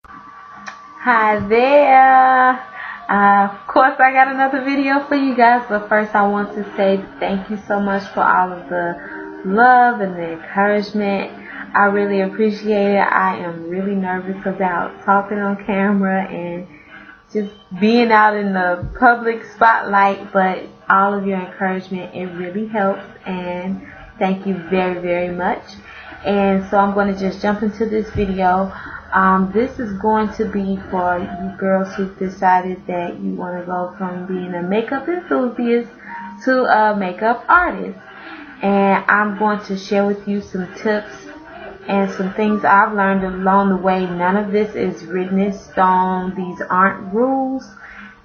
Hi there. Of course, I got another video for you guys, but first I want to say thank you so much for all of the love and the encouragement. I really appreciate it. I am really nervous about talking on camera and just being out in the public spotlight, but all of your encouragement, it really helps, and thank you very, very much. And so I'm going to just jump into this video. This is going to be for you girls who've decided that you want to go from being a makeup enthusiast to a makeup artist. And I'm going to share with you some tips and some things I've learned along the way. None of this is written in stone. These aren't rules.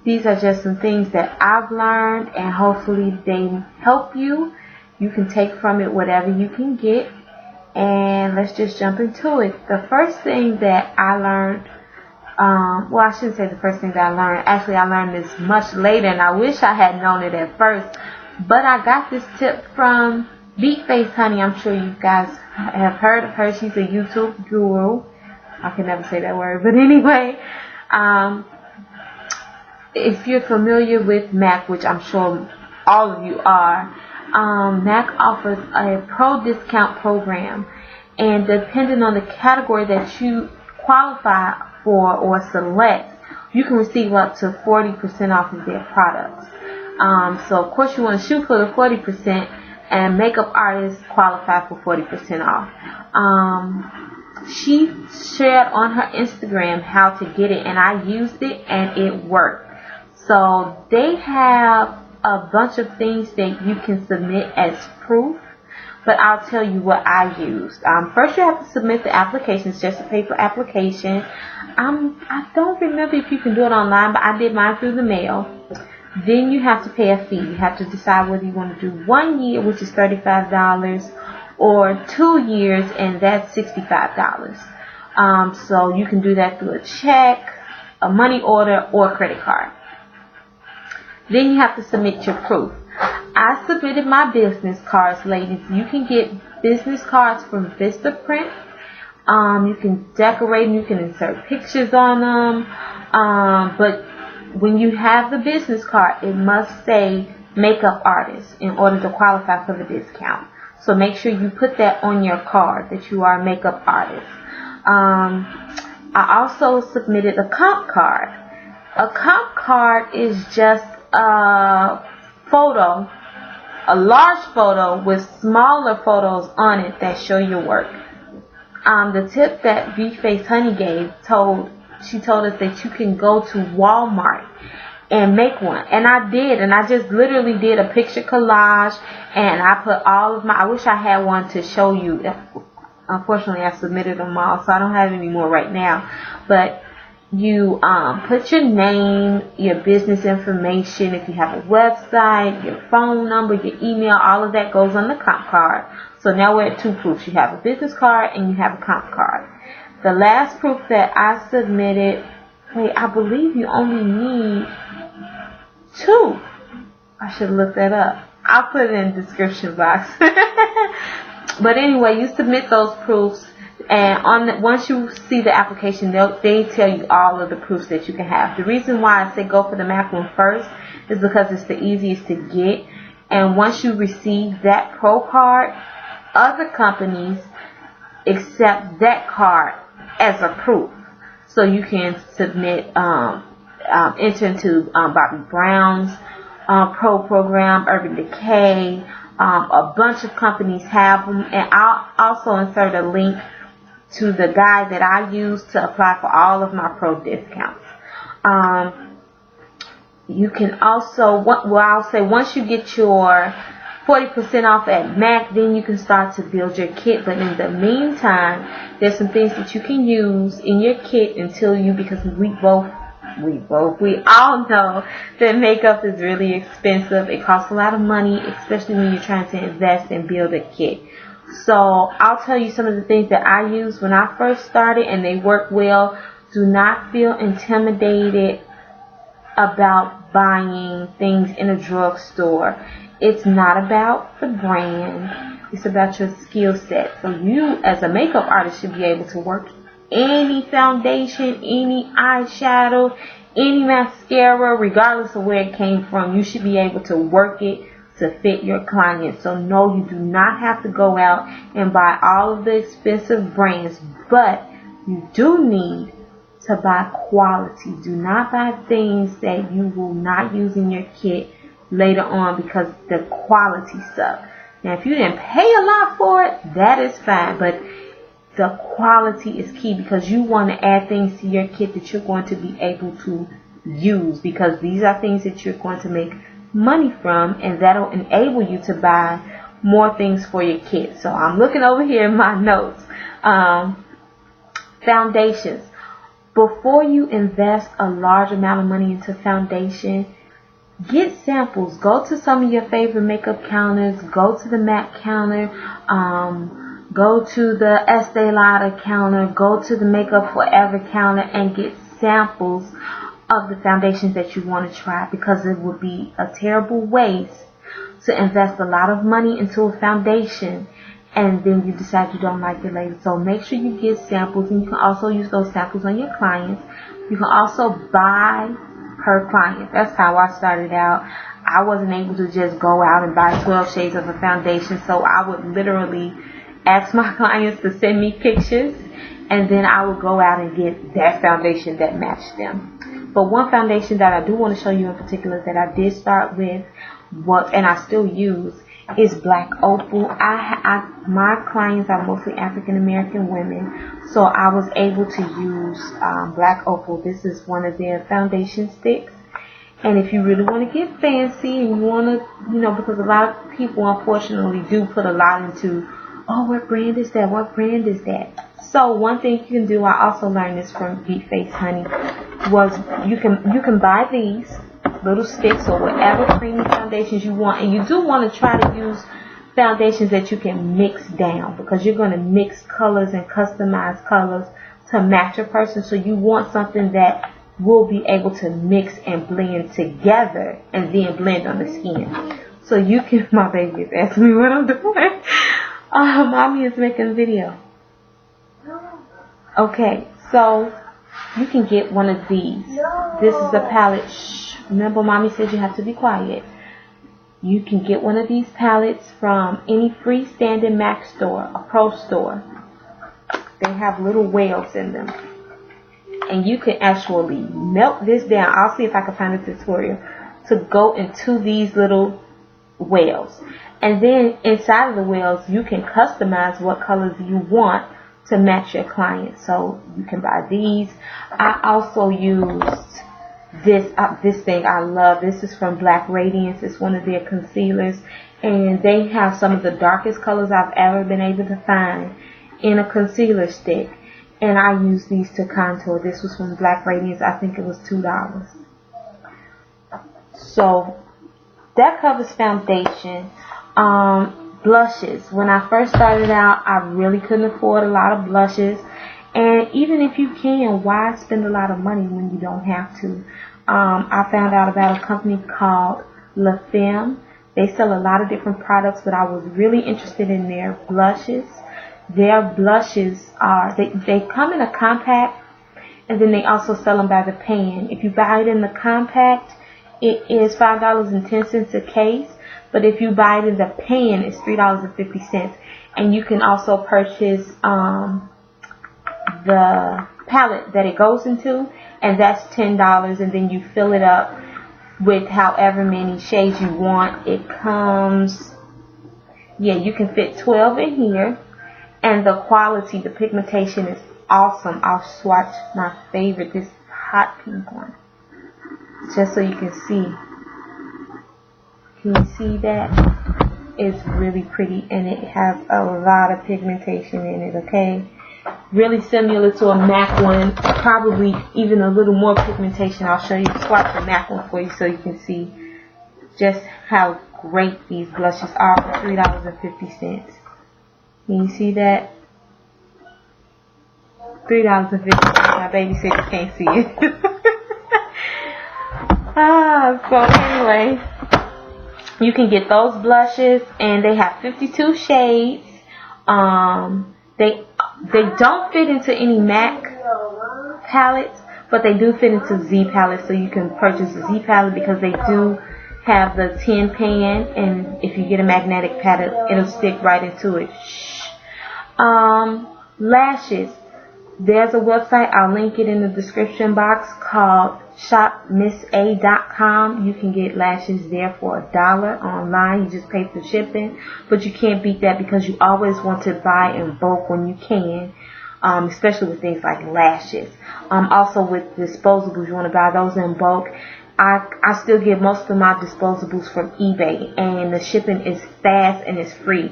These are just some things that I've learned, and hopefully they help you. You can take from it whatever you can get. And let's just jump into it. The first thing that I learned, well, I shouldn't say the first thing that I learned. Actually, I learned this much later, and I wish I had known it at first. But I got this tip from favortie. I'm sure you guys have heard of her. She's a YouTube guru. I can never say that word, but anyway, if you're familiar with MAC, which I'm sure all of you are, MAC offers a pro discount program, and depending on the category that you qualify for or select, you can receive up to 40% off of their products. So of course you want to shoot for the 40%, and makeup artists qualify for 40% off. She shared on her Instagram how to get it, and I used it and it worked. So they have a bunch of things that you can submit as proof, but I'll tell you what I used. First you have to submit the application. It's just a paper application. I don't remember if you can do it online, but I did mine through the mail. Then you have to pay a fee. You have to decide whether you want to do 1 year, which is $35, or 2 years, and that's $65. So you can do that through a check, a money order, or a credit card. Then you have to submit your proof. I submitted my business cards, ladies. You can get business cards from Vistaprint. You can decorate them, you can insert pictures on them. But when you have the business card, it must say makeup artist in order to qualify for the discount. So make sure you put that on your card that you are a makeup artist. I also submitted a comp card. A comp card is just a photo, a large photo with smaller photos on it that show your work. The tip that favortie gave, she told us that you can go to Walmart and make one, and I did, and I just literally did a picture collage, and I put all of I wish I had one to show you. Unfortunately, I submitted them all, so I don't have any more right now, but you put your name, your business information, if you have a website, your phone number, your email, all of that goes on the comp card. So now we're at 2 proofs. You have a business card and you have a comp card. The last proof that I submitted, I believe you only need 2. I should look that up. I'll put it in the description box. But anyway, you submit those proofs, and once you see the application, they tell you all of the proofs that you can have. The reason why I say go for the MAC one first is because it's the easiest to get, and once you receive that pro card, other companies accept that card as a proof. So you can submit, enter into Bobbi Brown's pro program, Urban Decay. A bunch of companies have them, and I'll also insert a link to the guide that I use to apply for all of my pro discounts. You can also, I'll say once you get your 40% off at MAC, then you can start to build your kit. But in the meantime, there's some things that you can use in your kit because we all know that makeup is really expensive. It costs a lot of money, especially when you're trying to invest and build a kit. So I'll tell you some of the things that I used when I first started, and they work well. Do not feel intimidated about buying things in a drugstore. It's not about the brand. It's about your skill set. So you, as a makeup artist, should be able to work any foundation, any eyeshadow, any mascara, regardless of where it came from. You should be able to work it to fit your client. So no, you do not have to go out and buy all of the expensive brands, but you do need to buy quality. Do not buy things that you will not use in your kit later on because the quality sucks. Now, if you didn't pay a lot for it, that is fine, but the quality is key because you want to add things to your kit that you're going to be able to use, because these are things that you're going to make money from, and that'll enable you to buy more things for your kit. So I'm looking over here in my notes. Foundations. Before you invest a large amount of money into foundation, get samples. Go to some of your favorite makeup counters. Go to the MAC counter. Go to the Estee Lauder counter. Go to the Makeup Forever counter and get samples of the foundations that you want to try, because it would be a terrible waste to invest a lot of money into a foundation and then you decide you don't like it later. So make sure you get samples, and you can also use those samples on your clients. You can also buy per client. That's how I started out. I wasn't able to just go out and buy 12 shades of a foundation, so I would literally ask my clients to send me pictures, and then I would go out and get that foundation that matched them. But one foundation that I do want to show you in particular that I did start with, and I still use, is Black Opal. My clients are mostly African American women, so I was able to use Black Opal. This is one of their foundation sticks. And if you really want to get fancy and you want to, because a lot of people unfortunately do put a lot into, oh, what brand is that? What brand is that? So one thing you can do, I also learned this from Beat Face Honey, was you can buy these little sticks or whatever creamy foundations you want, and you do want to try to use foundations that you can mix down, because you're going to mix colors and customize colors to match a person. So you want something that will be able to mix and blend together and then blend on the skin. So you can, my baby is asking me what I'm doing. Mommy is making a video. Okay, so you can get one of these. This is a palette. Shh. Remember, Mommy said you have to be quiet. You can get one of these palettes from any freestanding MAC store, a pro store. They have little whales in them. And you can actually melt this down. I'll see if I can find a tutorial to go into these little whales. And then inside of the whales, you can customize what colors you want to match your client. So you can buy these. I also used this thing I love. This is from Black Radiance. It's one of their concealers, and they have some of the darkest colors I've ever been able to find in a concealer stick, and I use these to contour. This was from Black Radiance. I think it was $2. So that covers foundation. Blushes. When I first started out, I really couldn't afford a lot of blushes. And even if you can, why spend a lot of money when you don't have to? I found out about a company called La Femme. They sell a lot of different products, but I was really interested in their blushes. Their blushes are, they come in a compact, and then they also sell them by the pan. If you buy it in the compact, it is $5.10 a case. But if you buy it in the pan, it's $3.50. And you can also purchase the palette that it goes into, and that's $10. And then you fill it up with however many shades you want. It comes, you can fit 12 in here. And the quality, the pigmentation is awesome. I'll swatch my favorite, this hot pink one, just so you can see. Can you see that? It's really pretty, and it has a lot of pigmentation in it, okay? Really similar to a MAC one, probably even a little more pigmentation. I'll show you, swatch the MAC one for you so you can see just how great these blushes are for $3.50. Can you see that? $3.50. My baby said you can't see it. So anyway, you can get those blushes, and they have 52 shades. They They don't fit into any MAC palettes, but they do fit into Z palettes, so you can purchase a Z palette because they do have the tin pan, and if you get a magnetic palette, it'll stick right into it. Lashes. There's a website, I'll link it in the description box, called shopmissa.com. You can get lashes there for $1 online. You just pay for shipping, but you can't beat that because you always want to buy in bulk when you can, especially with things like lashes. Also with disposables, you want to buy those in bulk. I still get most of my disposables from eBay, and the shipping is fast and it's free.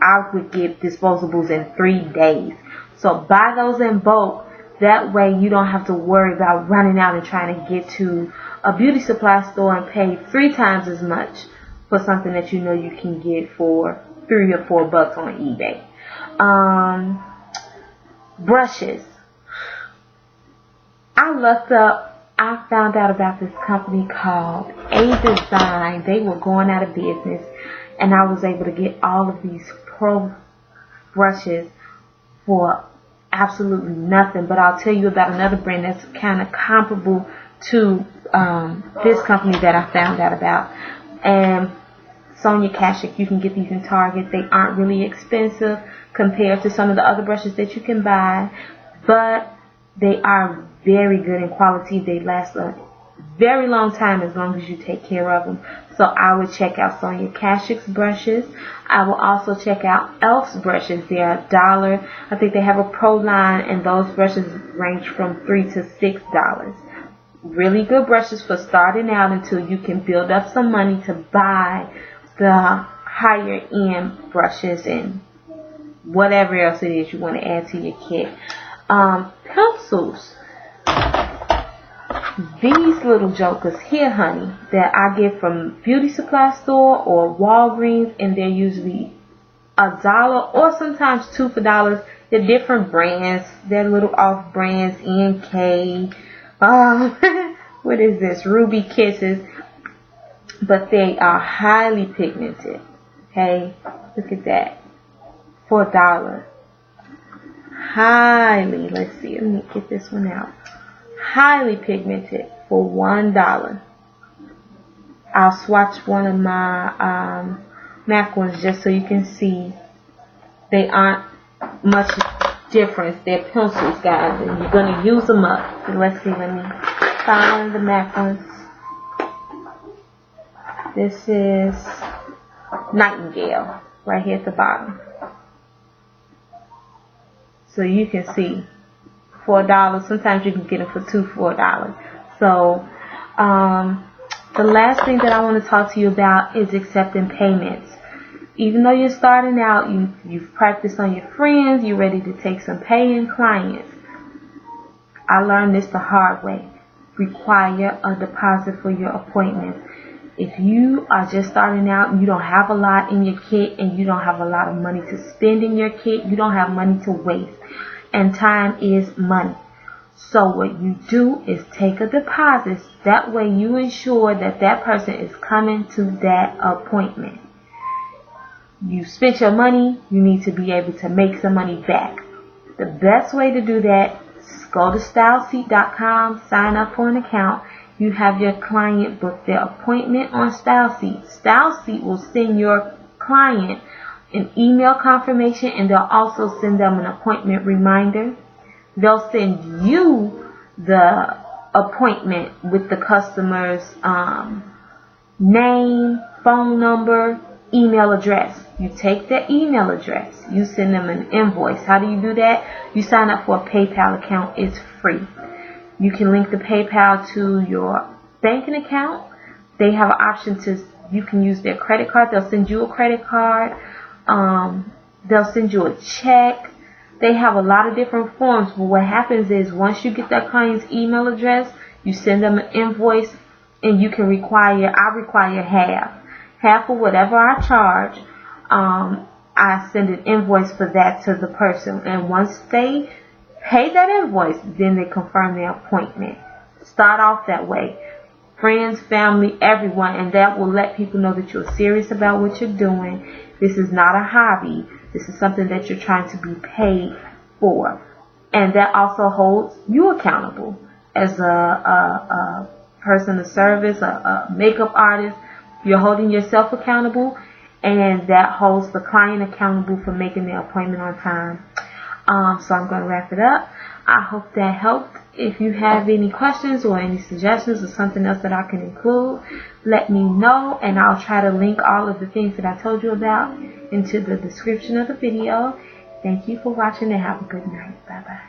I would get disposables in 3 days. So buy those in bulk. That way you don't have to worry about running out and trying to get to a beauty supply store and pay 3 times as much for something that you know you can get for $3 or $4 on eBay. Brushes. I found out about this company called A Design. They were going out of business, and I was able to get all of these pro brushes for absolutely nothing. But I'll tell you about another brand that's kind of comparable to this company that I found out about. And Sonia Kashuk. You can get these in Target. They aren't really expensive compared to some of the other brushes that you can buy, but they are very good in quality. They last a very long time as long as you take care of them. So I would check out Sonia Kashuk's brushes. I will also check out Elf's brushes. They're $1. I think they have a pro line, and those brushes range from $3 to $6. Really good brushes for starting out until you can build up some money to buy the higher end brushes and whatever else it is you want to add to your kit. Pencils. These little jokers here, honey, that I get from beauty supply store or Walgreens, and they're usually $1 or sometimes $2 for $. They're different brands. They're little off brands. NK. What is this? Ruby Kisses. But they are highly pigmented. Okay, look at that. For $1. Highly. Let's see. Let me get this one out. Highly pigmented for $1. I'll swatch one of my MAC ones just so you can see. They aren't much difference. They're pencils, guys, and you're going to use them up. So let's see. Let me find one of the MAC ones. This is Nightingale right here at the bottom. So you can see. For $1. Sometimes you can get them for $2 for $1. So the last thing that I want to talk to you about is accepting payments. Even though you're starting out, you've practiced on your friends, you're ready to take some paying clients. I learned this the hard way. Require a deposit for your appointments. If you are just starting out and you don't have a lot in your kit and you don't have a lot of money to spend in your kit, you don't have money to waste. And time is money. So what you do is take a deposit. That way you ensure that that person is coming to that appointment. You spent your money, you need to be able to make some money back. The best way to do that is go to styleseat.com, sign up for an account. You have your client book their appointment on StyleSeat. StyleSeat will send your client an email confirmation, and they'll also send them an appointment reminder. They'll send you the appointment with the customer's name, phone number, email address. You take their email address. You send them an invoice. How do you do that? You sign up for a PayPal account. It's free. You can link the PayPal to your banking account. They have an option to, you can use their credit card. They'll send you a credit card. They'll send you a check. They have a lot of different forms, but what happens is once you get that client's email address, you send them an invoice, and you can I require half of whatever I charge. I send an invoice for that to the person, and once they pay that invoice, then they confirm their appointment. Start off that way. Friends, family, everyone, and that will let people know that you're serious about what you're doing. This is not a hobby. This is something that you're trying to be paid for. And that also holds you accountable as a person of service, a makeup artist. You're holding yourself accountable, and that holds the client accountable for making their appointment on time. So I'm going to wrap it up. I hope that helped. If you have any questions or any suggestions or something else that I can include, let me know, and I'll try to link all of the things that I told you about into the description of the video. Thank you for watching, and have a good night. Bye bye.